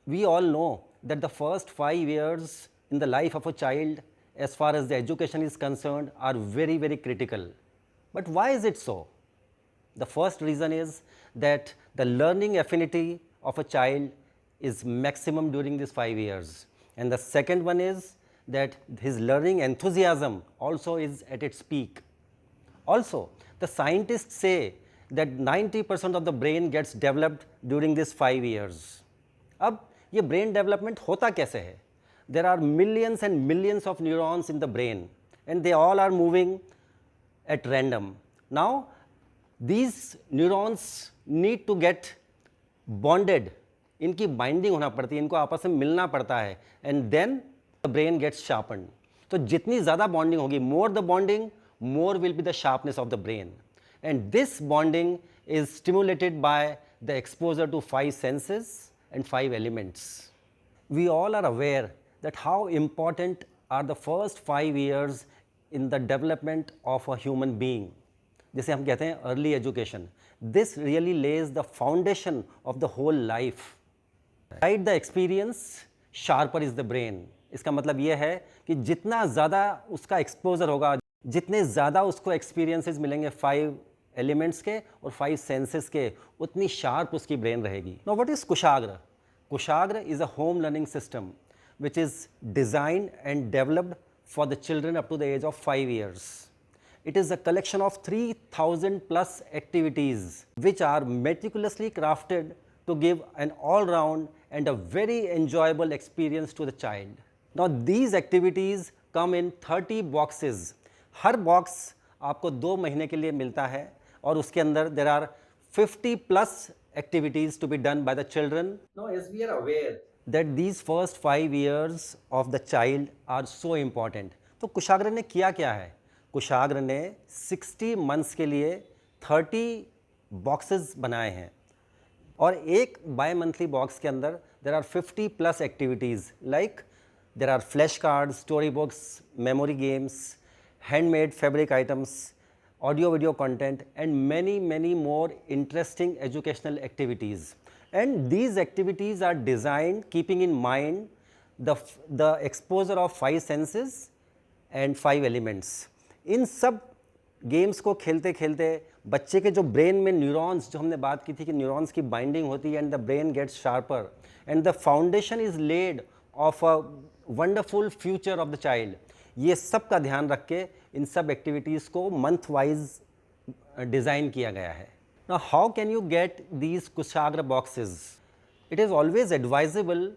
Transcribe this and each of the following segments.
We all know that the first 5 years in the life of a child, as far as the education is concerned, are very, very critical. But why is it so? The first reason is that the learning affinity of a child is maximum during these 5 years. And the second one is that his learning enthusiasm also is at its peak. Also, the scientists say that 90% of the brain gets developed during these 5 years. अब ये brain development होता कैसे है? There are millions and millions of neurons in the brain and they all are moving at random. Now, these neurons need to get bonded. इनकी binding होना पड़ती है, इनको आपस में मिलना पड़ता है and then the brain gets sharpened. तो जितनी ज़्यादा bonding होगी, more the bonding, more will be the sharpness of the brain. And this bonding is stimulated by the exposure to 5 senses and 5 elements. We all are aware that how important are the first 5 years in the development of a human being. जिसे हम कहते हैं early education. This really lays the foundation of the whole life. Right the experience, sharper is the brain. इसका मतलब ये है कि जितना ज़्यादा उसका exposure होगा, जितने ज़्यादा उसको experiences मिलेंगे 5 elements के और 5 senses के, उतनी sharp उसकी brain रहेगी. Now what is Kushagra? Kushagra is a home learning system which is designed and developed for the children up to the age of 5 years. It is a collection of 3,000 plus activities which are meticulously crafted to give an all-round and a very enjoyable experience to the child. Now these activities come in 30 boxes. Her box आपको 2 महीने के लिए मिलता है और उसके अंदर there are 50 plus activities to be done by the children. Now as we are aware that these first 5 years of the child are so important. तो कुशाग्र ने किया क्या है? कुशाग्र ने 60 मंथ्स के लिए 30 बॉक्सेस बनाए हैं और एक बाय मंथली बॉक्स के अंदर there are 50 plus activities like there are flash cards, story books, memory games, handmade fabric items, audio video content and many more interesting educational activities. And these activities are designed keeping in mind the exposure of 5 senses and 5 elements. इन सब games को खेलते खेलते बच्चे के जो brain में neurons, जो हमने बात की थी कि न्यूरॉन्स की बाइंडिंग होती है and the brain gets sharper and the foundation is laid of a wonderful future of the child. ये सब का ध्यान रख के इन सब एक्टिविटीज़ को मंथ वाइज डिज़ाइन किया गया है. Now how can you get these Kushagra boxes? It is always advisable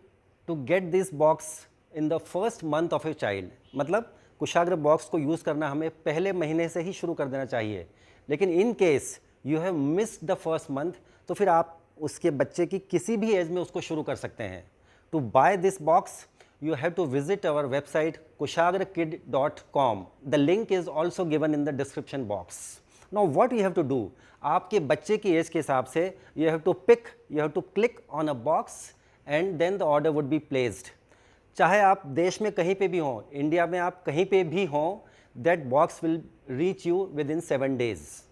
to get this box in the first month of a child. मतलब कुशाग्र बॉक्स को यूज़ करना हमें पहले महीने से ही शुरू कर देना चाहिए. लेकिन in case you have missed the first month, तो फिर आप उसके बच्चे की किसी भी एज में उसको शुरू कर सकते हैं. To buy this box you have to visit our website kushagrakid.com. The link is also given in the description box. Now what you have to do, आपके बच्चे की एज के हिसाब से you have to click on a box and then the order would be placed. चाहे आप देश में कहीं पे भी हों, इंडिया में आप कहीं पे भी हों, that box will reach you within 7 days.